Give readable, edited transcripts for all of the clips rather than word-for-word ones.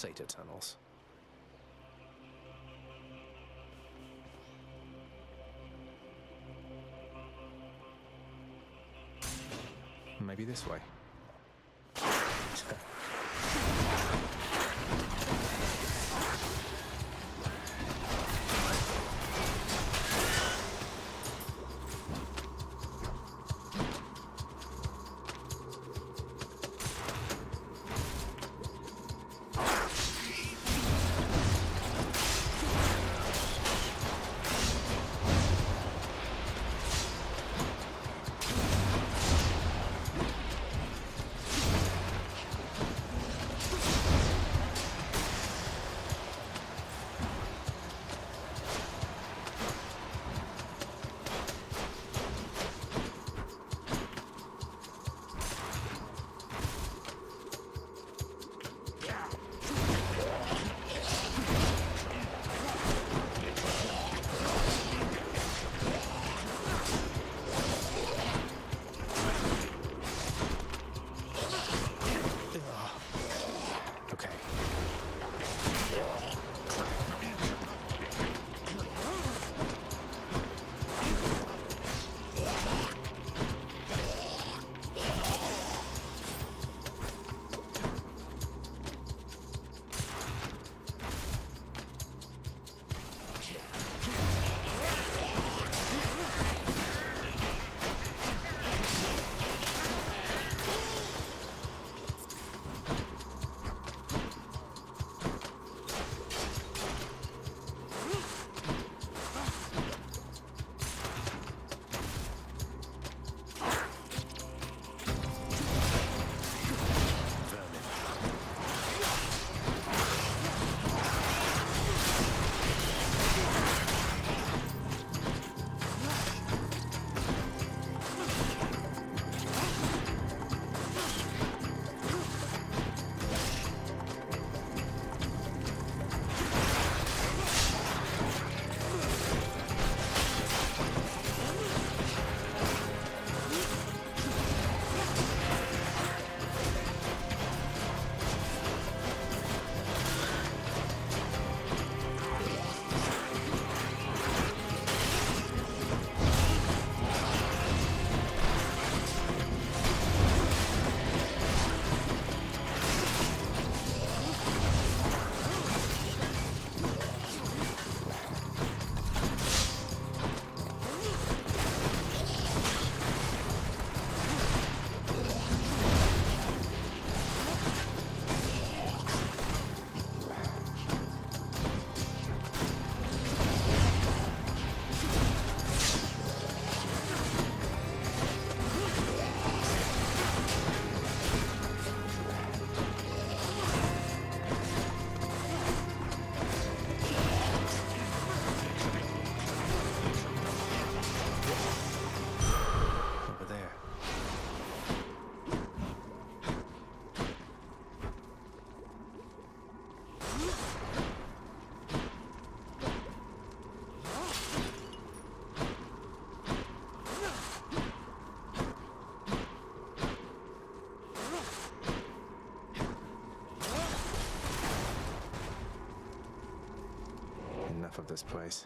pulsator tunnels. Maybe this way. Enough of this place.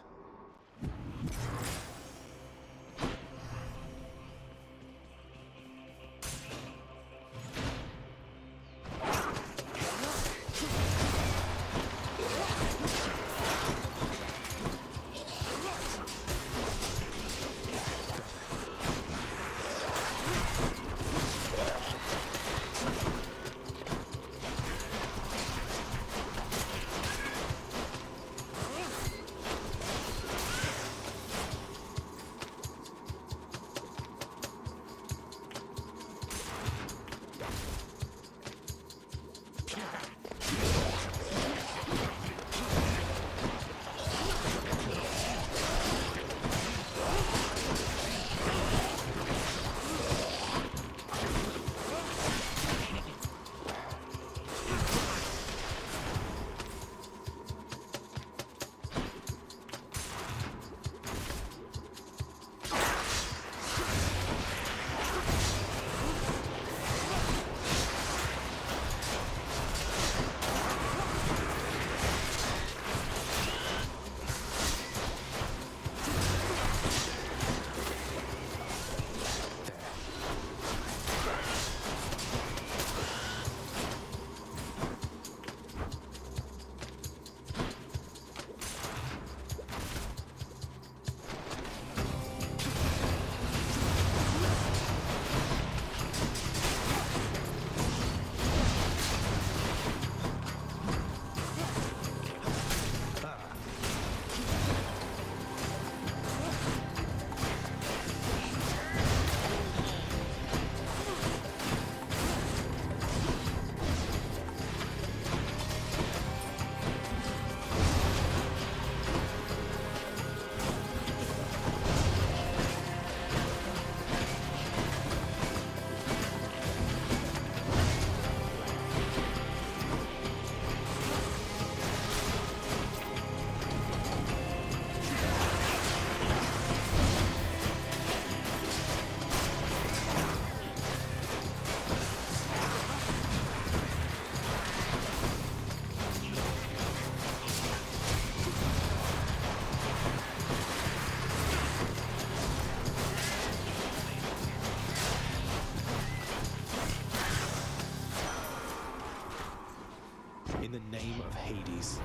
of Hades.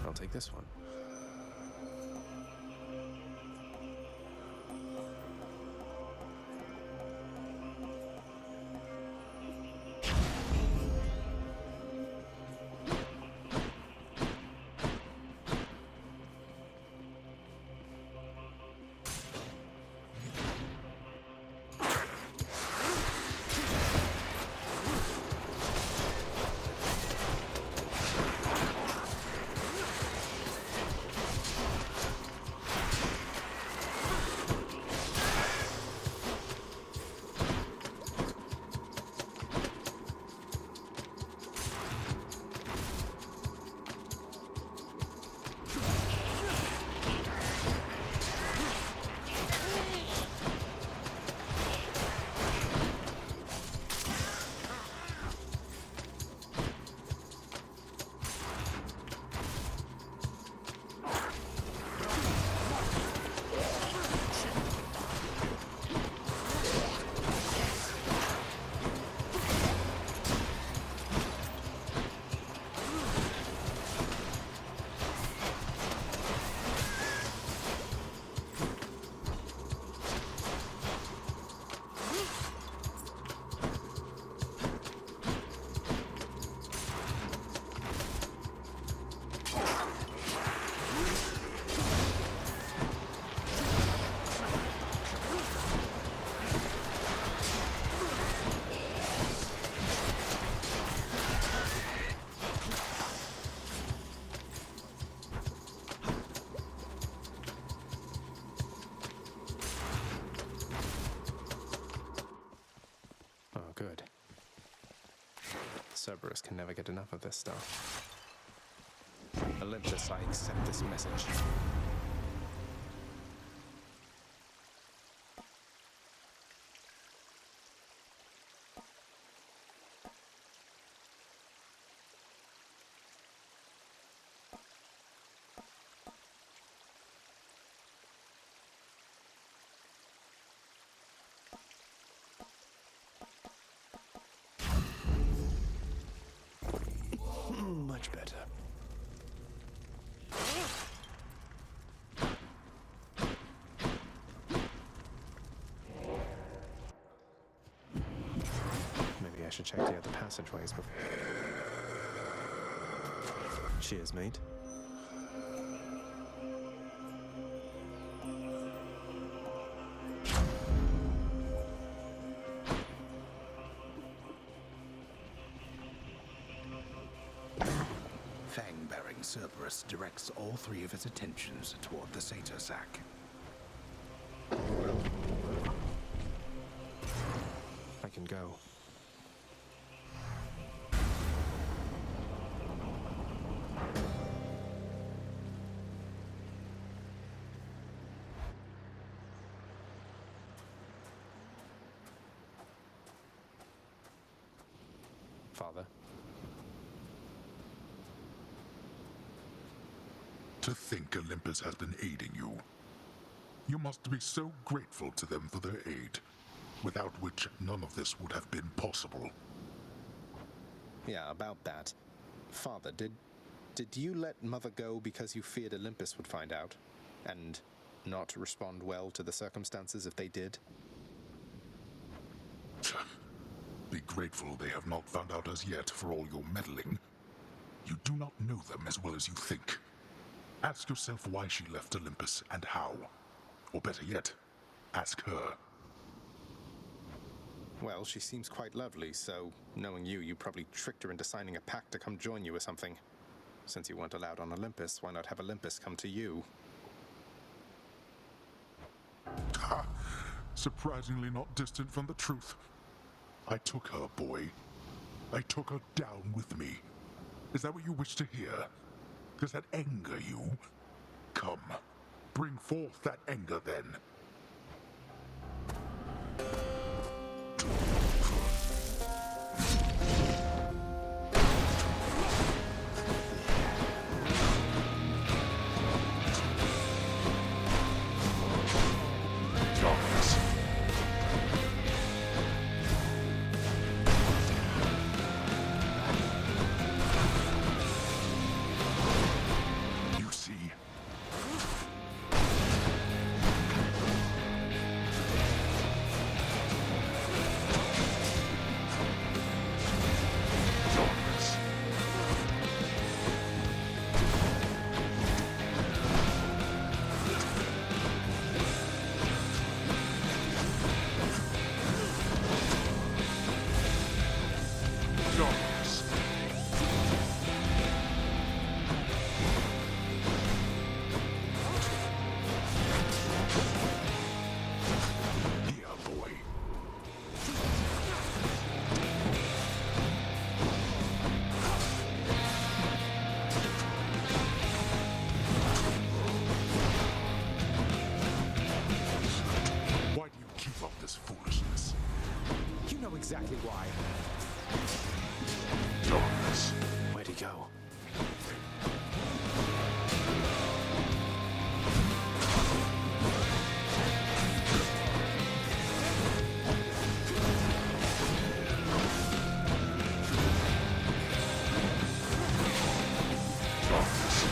I'll take this one. Good. Cerberus can never get enough of this stuff. Olympus, I accept this message. Much better. Maybe I should check the other passageways before. Cheers, mate. Fang-bearing Cerberus directs all three of his attentions toward the Satyr Sack. I can go. Father. To think Olympus has been aiding you. You must be so grateful to them for their aid, without which none of this would have been possible. Yeah, about that. Father, did you let Mother go because you feared Olympus would find out? And not respond well to the circumstances if they did? Be grateful they have not found out as yet for all your meddling. You do not know them as well as you think. Ask yourself why she left Olympus and how. Or better yet, ask her. Well, she seems quite lovely, so knowing you probably tricked her into signing a pact to come join you or something. Since you weren't allowed on Olympus, why not have Olympus come to you? Ha! Surprisingly not distant from the truth. I took her, boy. I took her down with me. Is that what you wish to hear? Does that anger you? Come, bring forth that anger then. Darkness. You see, darkness. Darkness. Yeah, boy. Why do you keep up this foolishness? You know exactly why. Darkness. Where'd he go? Darkness.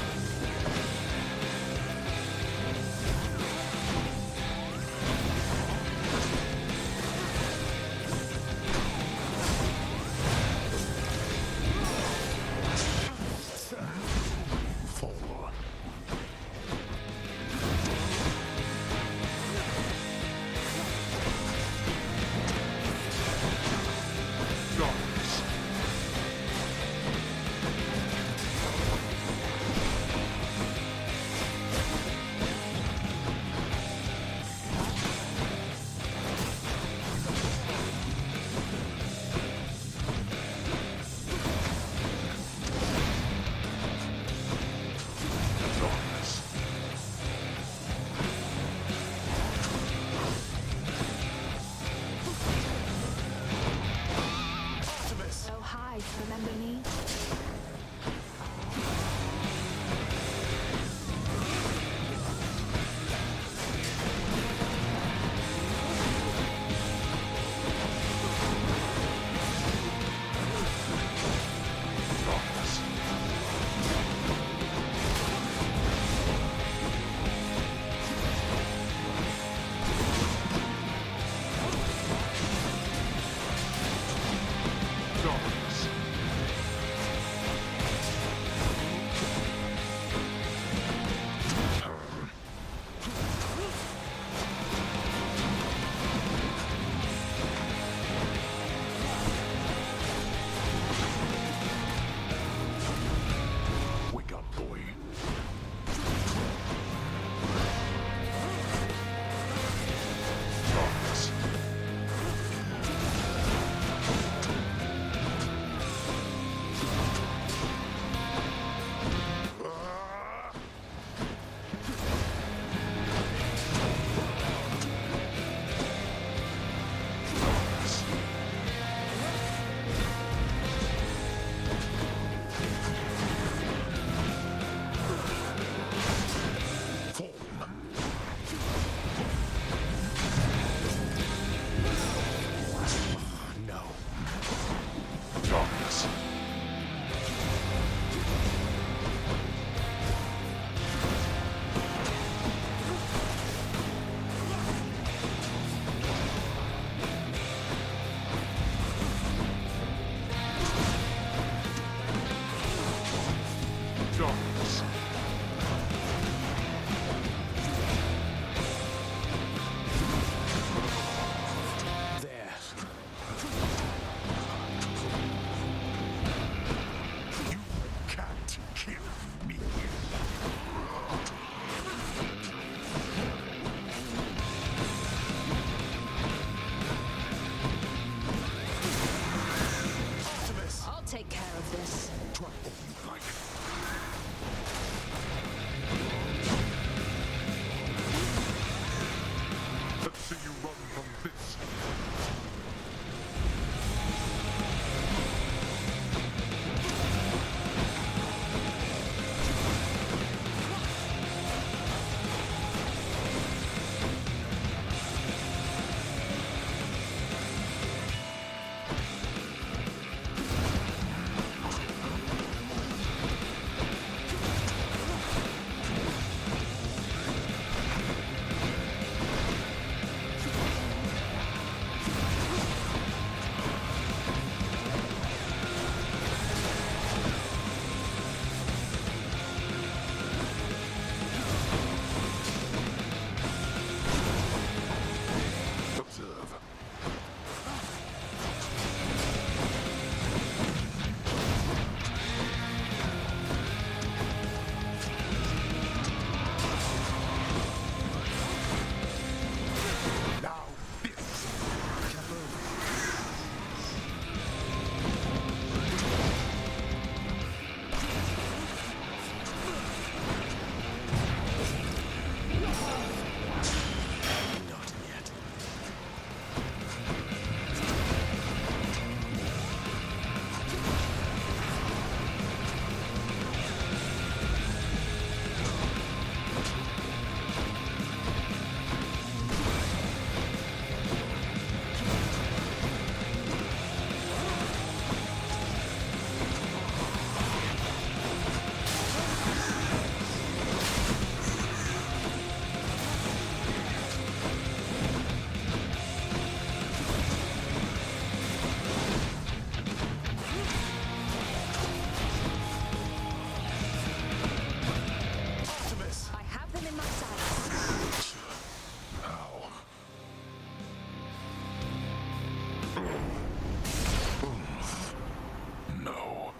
No.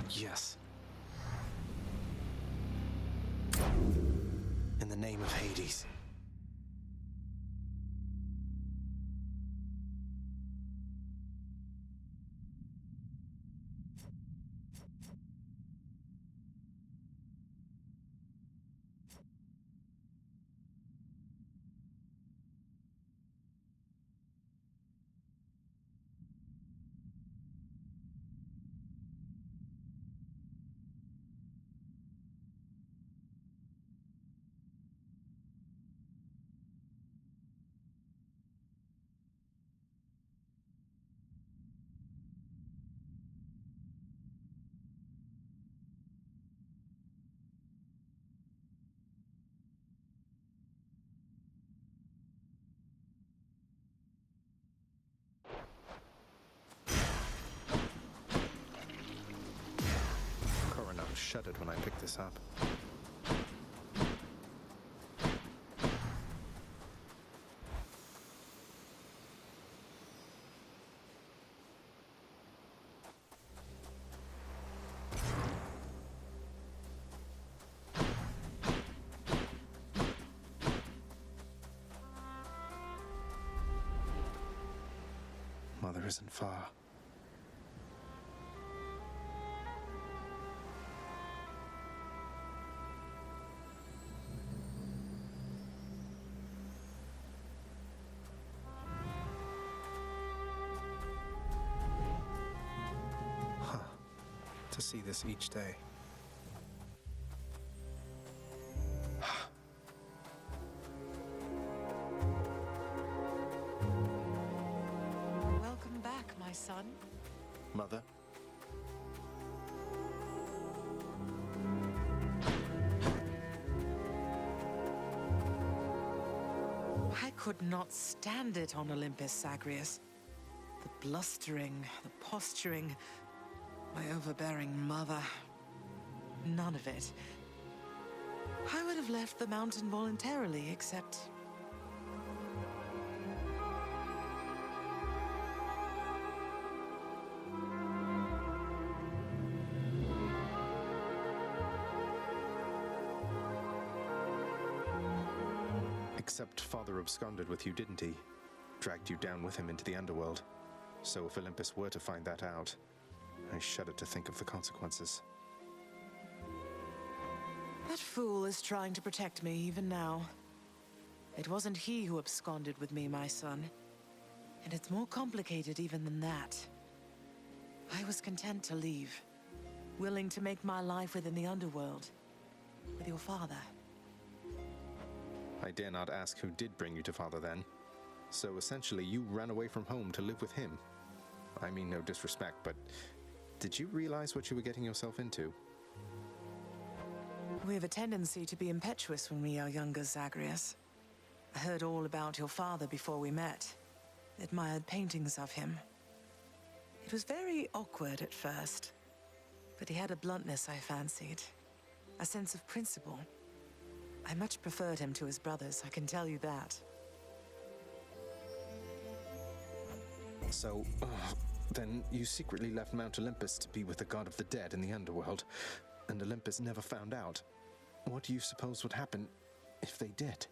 Yes. In the name of Hades. Coronel shuddered when I picked this up. Mother isn't far. To see this each day. Welcome back, my son. Mother? I could not stand it on Olympus, Zagreus. The blustering, the posturing, my overbearing mother. None of it. I would have left the mountain voluntarily, except... Except Father absconded with you, didn't he? Dragged you down with him into the underworld. So if Olympus were to find that out, I shudder to think of the consequences. That fool is trying to protect me even now. It wasn't he who absconded with me, my son. And it's more complicated even than that. I was content to leave, willing to make my life within the underworld, with your father. I dare not ask who did bring you to Father then. So essentially, you ran away from home to live with him. I mean no disrespect, but did you realize what you were getting yourself into? We have a tendency to be impetuous when we are younger, Zagreus. I heard all about your father before we met. Admired paintings of him. It was very awkward at first, but he had a bluntness I fancied. A sense of principle. I much preferred him to his brothers, I can tell you that. So, then you secretly left Mount Olympus to be with the god of the dead in the underworld, and Olympus never found out. What do you suppose would happen if they did?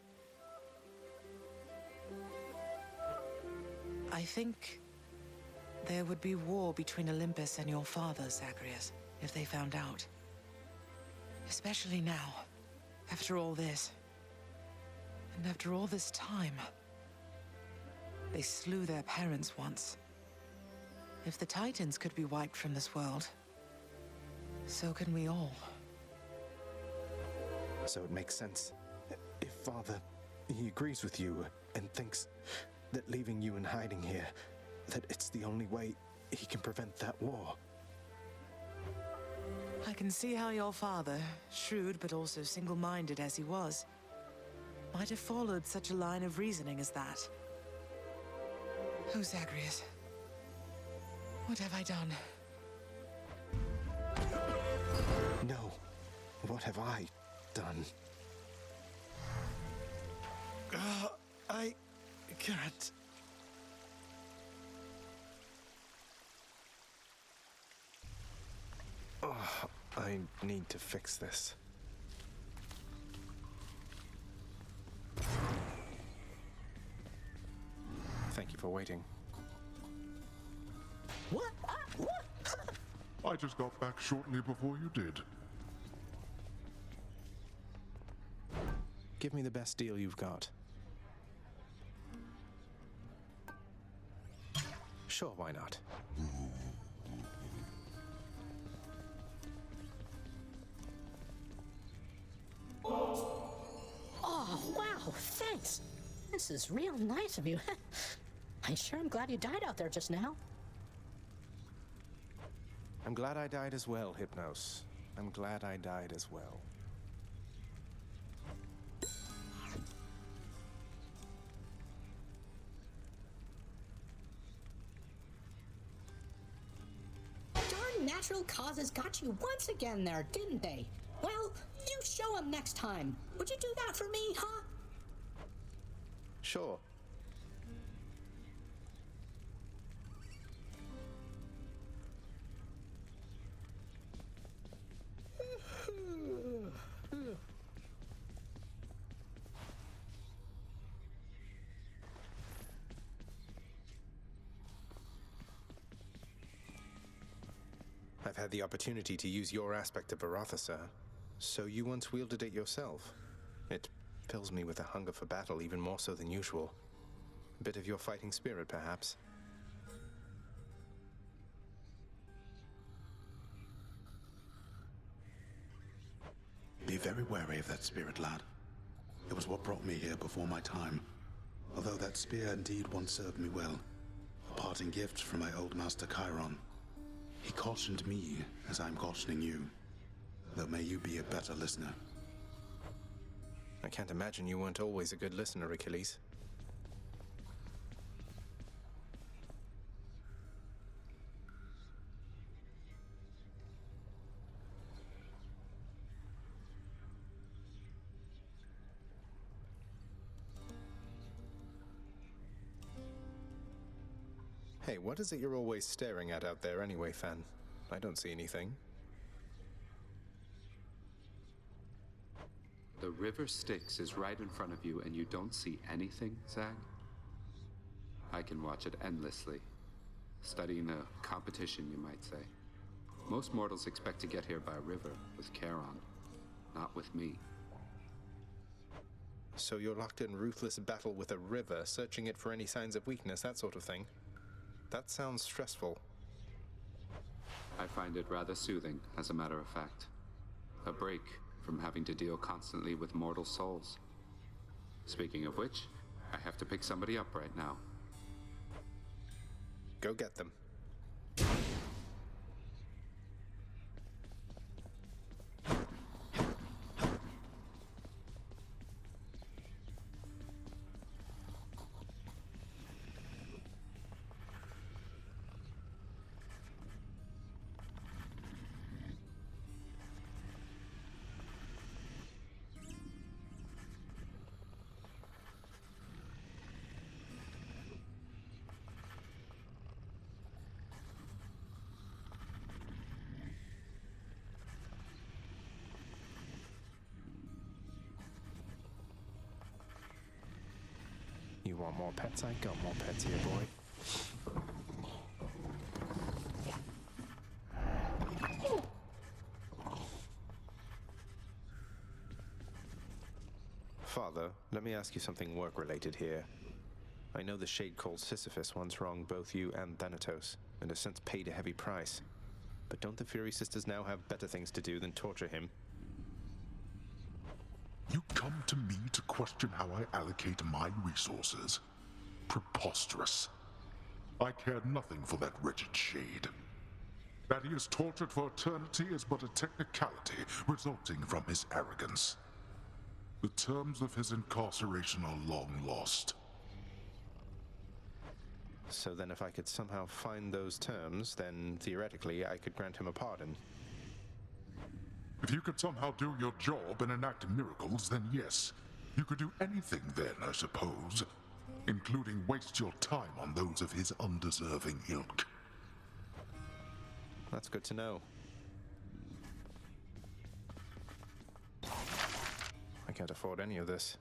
I think there would be war between Olympus and your father, Zagreus, if they found out. Especially now, after all this. And after all this time. They slew their parents once. If the Titans could be wiped from this world, so can we all. So it makes sense. If Father, he agrees with you and thinks that leaving you in hiding here, that it's the only way he can prevent that war. I can see how your father, shrewd but also single-minded as he was, might have followed such a line of reasoning as that. Oh, Zagreus. What have I done? No. What have I done? I can't. Oh, I need to fix this. Thank you for waiting. What? What? I just got back shortly before you did. Give me the best deal you've got. Sure, why not? Oh, wow, thanks. This is real nice of you. I sure am glad you died out there just now. I'm glad I died as well, Hypnos. I'm glad I died as well. Darn natural causes got you once again there, didn't they? Well, you show 'em next time. Would you do that for me, huh? Sure. I've had the opportunity to use your aspect of Baratha, sir. So you once wielded it yourself. It fills me with a hunger for battle, even more so than usual. A bit of your fighting spirit, perhaps. Be very wary of that spirit, lad. It was what brought me here before my time. Although that spear indeed once served me well. A parting gift from my old master Chiron. He cautioned me as I'm cautioning you. Though may you be a better listener. I can't imagine you weren't always a good listener, Achilles. Hey, what is it you're always staring at out there anyway, Fan? I don't see anything. The river Styx is right in front of you and you don't see anything, Zag? I can watch it endlessly. Studying a competition, you might say. Most mortals expect to get here by river, with Charon. Not with me. So you're locked in ruthless battle with a river, searching it for any signs of weakness, that sort of thing. That sounds stressful. I find it rather soothing, as a matter of fact. A break from having to deal constantly with mortal souls. Speaking of which, I have to pick somebody up right now. Go get them. You want more pets? I got more pets here, boy. Father, let me ask you something work-related here. I know the Shade called Sisyphus once wronged both you and Thanatos, and has since paid a heavy price. But don't the Fury Sisters now have better things to do than torture him? You come to me to question how I allocate my resources. Preposterous. I care nothing for that wretched Shade. That he is tortured for eternity is but a technicality resulting from his arrogance. The terms of his incarceration are long lost. So then if I could somehow find those terms, then theoretically I could grant him a pardon. If you could somehow do your job and enact miracles, then yes. You could do anything then, I suppose. including waste your time on those of his undeserving ilk. That's good to know. I can't afford any of this.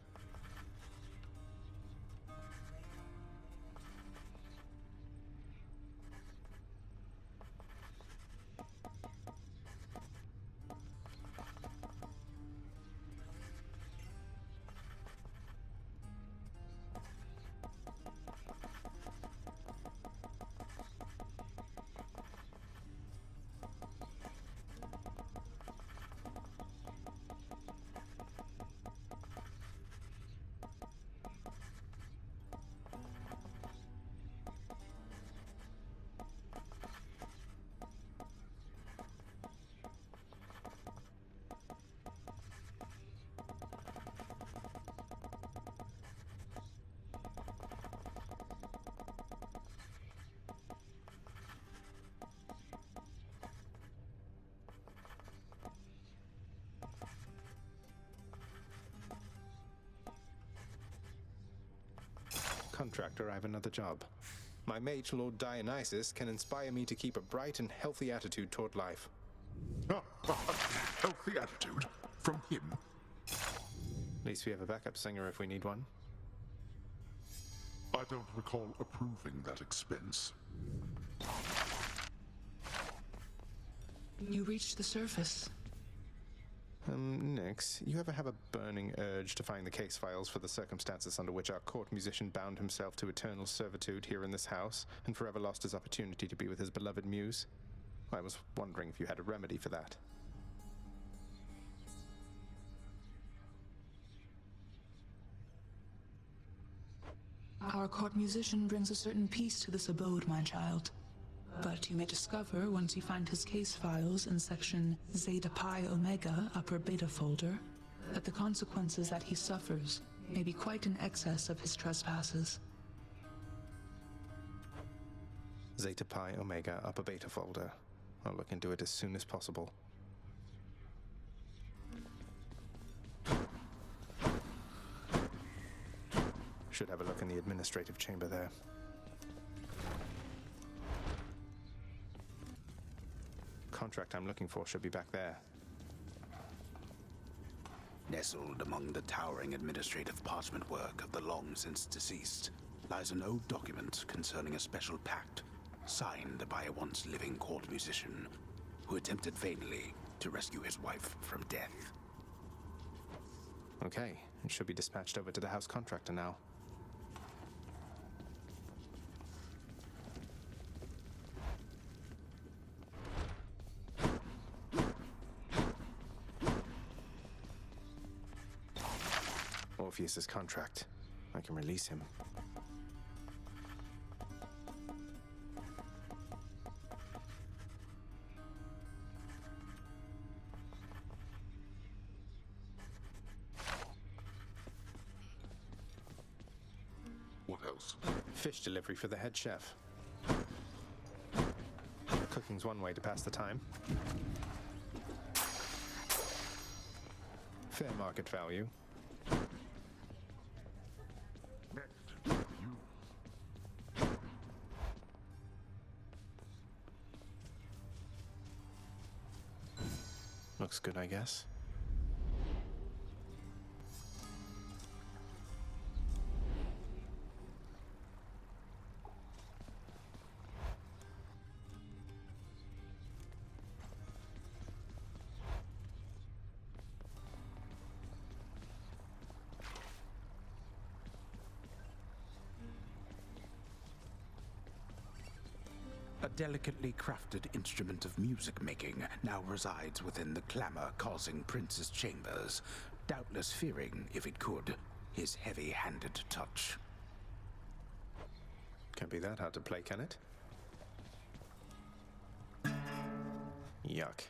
Contractor, I have another job. My mage, Lord Dionysus, can inspire me to keep a bright and healthy attitude toward life. Healthy attitude? From him? At least we have a backup singer if we need one. I don't recall approving that expense. You reached the surface. Nix, you ever have a burning urge to find the case files for the circumstances under which our court musician bound himself to eternal servitude here in this house and forever lost his opportunity to be with his beloved muse? I was wondering if you had a remedy for that. Our court musician brings a certain peace to this abode, my child. But you may discover, once you find his case files in section Zeta Pi Omega upper beta folder, that the consequences that he suffers may be quite in excess of his trespasses. Zeta Pi Omega upper beta folder. I'll look into it as soon as possible. Should have a look in the administrative chamber there. Contract I'm looking for should be back there. Nestled among the towering administrative parchment work of the long-since deceased lies an old document concerning a special pact signed by a once-living court musician who attempted vainly to rescue his wife from death. Okay, it should be dispatched over to the house contractor now. Orpheus's contract. I can release him. What else? Fish delivery for the head chef. Cooking's one way to pass the time. Fair market value. Next, you. Looks good, I guess. A delicately crafted instrument of music making now resides within the clamor-causing prince's chambers, doubtless fearing, if it could, his heavy-handed touch. Can't be that hard to play, can it? Yuck.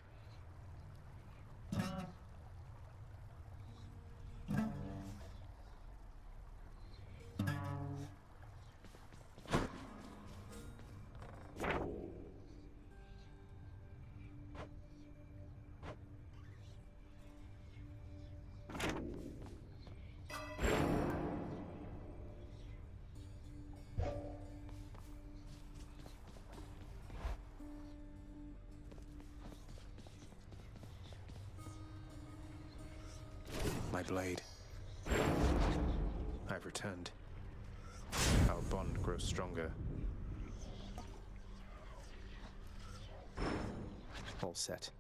my blade. I've returned. Our bond grows stronger. All set.